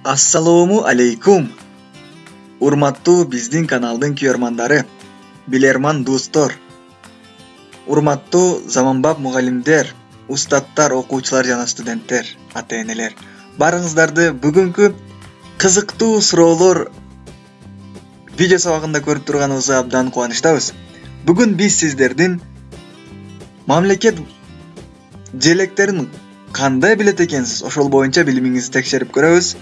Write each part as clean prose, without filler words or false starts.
Assalomu alaykum. Urmattu bizdin kanaldın körmandары, bilerman dostor. Urmattu zamanbap mugallimder, ustadlar, okuvchilar jana studentler, ata-eneler. Barыңыздарды бүгүнкү кызыктуу суроолор видео сабагында көрүп турганыбызга абдан кубанычтабыз. Бүгүн биз сиздердин мамлекет желектерин кандай билет экенсиз, ошол боюнча билимиңизди текшерип көрөбүз.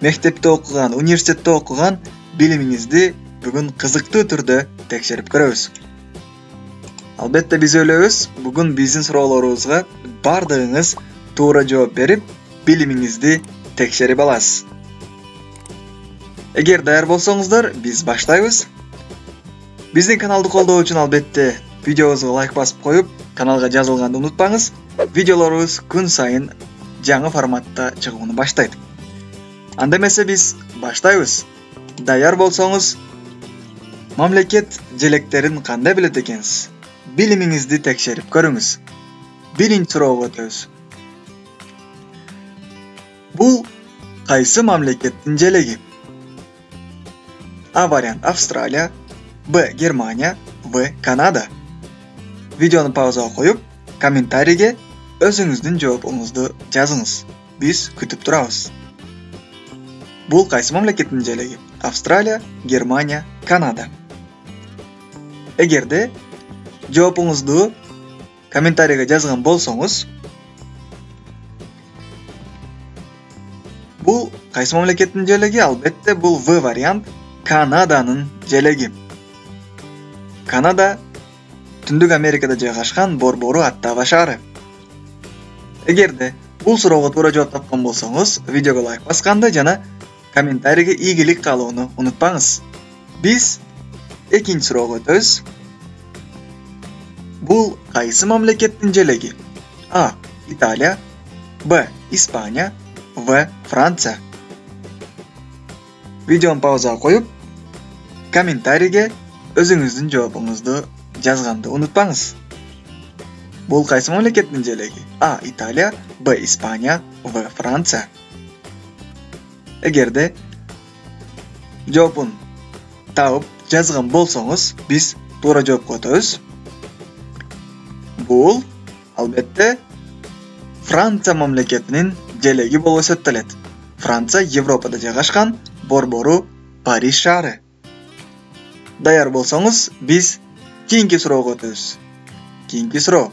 Мектепте окуган, университетте окуган билимиңизди бүгүн кызыктуу түрдө текшерип көрөбүз. Албетте биз ойлойбуз, бүгүн биздин суроолорубузга бардыгыңыз туура жооп берип, билимиңизди текшерип аласыз. Эгер даяр болсоңуздар, биз баштайбыз. Биздин каналды колдоо үчүн албетте видеобузга лайк басып коюп, каналга жазылганды унутпаңыз. Видеолорубуз күн сайын жаңы форматта чыгууну баштайт. Анда эмесе биз баштайбыз. Даяр болсоңуз, мамлекет желектерин кандай билет экенсиз? Билимиңизди текшерип көрүңүз. Биринчи суроого өтөбүз. Бул кайсы мамлекеттин желеги? А вариант Австралия, Б Германия, В Канада. Видеону паузага коюп, комментарийге өзүңүздүн жообуңузду жазыңыз. Биз күтүп турабыз. Бул кайсы мамлекеттин желеги? Австралия, Германия, Канада. Эгерде жообуңузду комментарийге жазган болсоңуз, бул кайсы мамлекеттин желеги? Албетте бул В вариант, Канаданын желеги. Канада Түндүк Америкада жайгашкан борбору аттаба шаары. Эгерде бул суроого туура жооп тапкан болсоңуз, видеого лайк басканды жана комментарийге ийгилик каалоону унутпаңыз. Биз экинчи суроого өтөбүз. Бул кайсы мамлекеттин желеги? А Италия, Б Испания, В Франция. Видеону паузага коюп, комментарийге өзүңүздүн жообуңузду жазганды унутпаңыз. Бул кайсы мамлекеттин желеги? А Италия, Б Испания, В Франция. Эгерде жообун таап жазган болсоңуз, биз туура жоопко өтөбүз. Бул албетте Франция мамлекетинин желеги болуп эсептелет. Франция Европада жайгашкан борбору Париж шаары. Даяр болсоңуз, биз кийинки суроого өтөбүз. Кийинки суроо.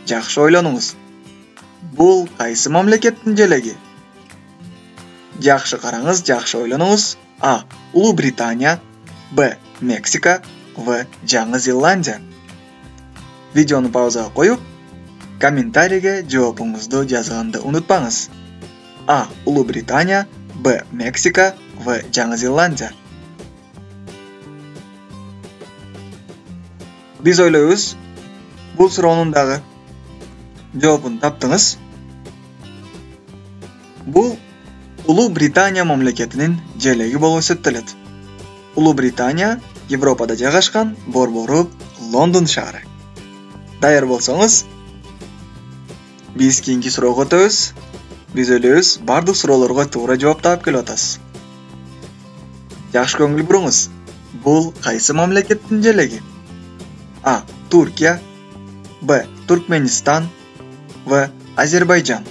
Жакшы ойлонуңуз. Бул кайсы мамлекеттин желеги? Жакшы караңыз, жакшы ойлонуңуз. А Улуу Британия, Б Мексика, В Жаңы Зеландия. Видеону паузага коюп, комментарийге жообуңузду жазганды унутпаңыз. А Улуу Британия, Б Мексика, В Жаңы Зеландия. Биз ойлойбуз, бул суроонун дагы жообун таптыңыз. Бул Улуу Британия мамлекетинин желеги болуп эсептелет. Улуу Британия Европада жайгашкан борбору Лондон шаары. Даяр болсоңуз, биз кийинки суроого өтөбүз. Биз ойлойбуз, бардык суроолорго туура жооп таап келип атасыз. Жакшы көңүл буруңуз. Бул кайсы мамлекеттин желеги? А Туркия, Б Туркменистан, В Азербайжан.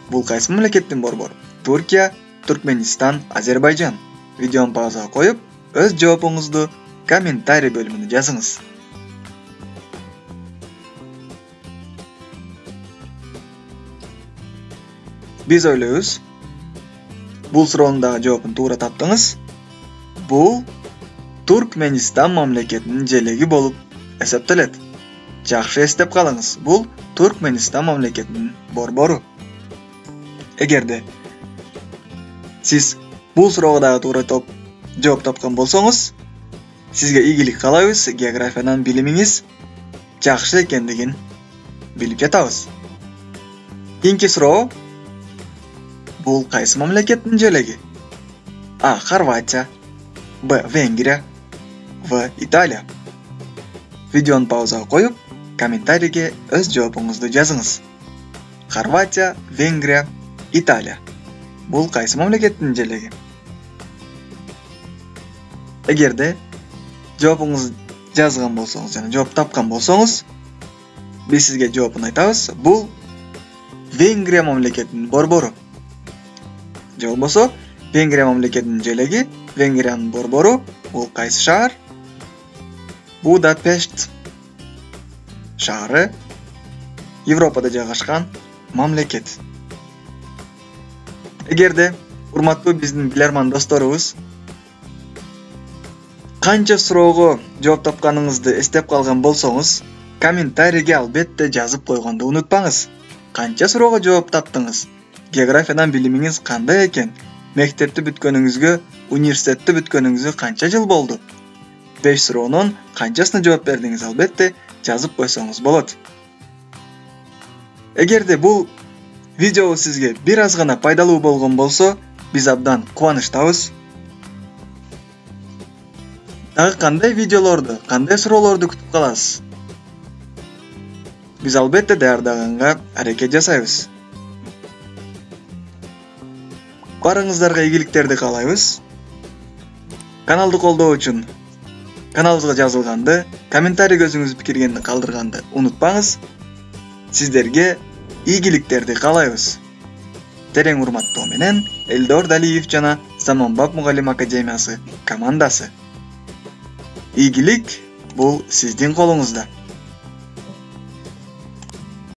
Бул кайсы мамлекеттин борбору? Туркия, Туркменистан, Азербайжан. Видеону паузага коюп, өз жообуңузду комментарий бөлүмүнө жазыңыз. Биз ойлойбуз, бул суроонун дагы жообун туура таптыңыз. Бул Туркменистан мамлекетинин желеги болуп эсептелет. Жакшы эстеп калыңыз, бул Туркменистан мамлекетинин борбору. Эгерде сиз бул суроого дагы туура жооп тапкан болсоңуз, сизге ийгилик каалайбыз, географиядан билимиңиз жакшы экендигин билип жатабыз. Кийинки суроо. Бул кайсы мамлекеттин желеги? А Хорватия, Б Венгрия, В Италия. Видеону паузага коюп, комментарийге өз жообуңузду жазыңыз. Хорватия, Венгрия, Италия. бул кайсы мамлекеттин желеги? Эгерде жообуңуз жазган болсоңуз жана жооп тапкан болсоңуз, биз сизге жообун айтабыз. Бул Венгрия мамлекетинин борбору. Же болбосо Венгрия мамлекетинин желеги, Венгриянын борбору бул кайсы шаар? Будапешт шаары Европада жайгашкан мамлекет. Эгерде урматтуу биздин билерман досторубуз канча суроого жооп тапканыңызды эстеп калган болсоңуз, комментарийге албетте жазып койгонду унутпаңыз. Канча суроого жооп таптыңыз? Географиядан билимиңиз кандай экен? Мектепти бүткөнүңүзгө, университетти бүткөнүңүзгө канча жыл болду? 5 суроонун канчасына жооп бердиңиз? Албетте жазып койсоңуз болот. Эгерде бул видео сизге бир аз гана пайдалуу болгон болсо, биз абдан кубанычтабыз. Дагы кандай видеолорду, кандай суроолорду күтүп каласыз? Биз албетте даярдаганга аракет жасайбыз. Барыңыздарга ийгиликтерди каалайбыз. Каналды колдоо үчүн каналыбызга жазылганды, комментарий көзүңүз пикиргенди калтырганды унутпаңыз. Сиздерге ийгиликтерди каалайбыз. Терең урматтоо менен Элдор Далиев жана Заманбап Мугалим Академиясы командасы. Ийгилик бул сиздин колуңузда.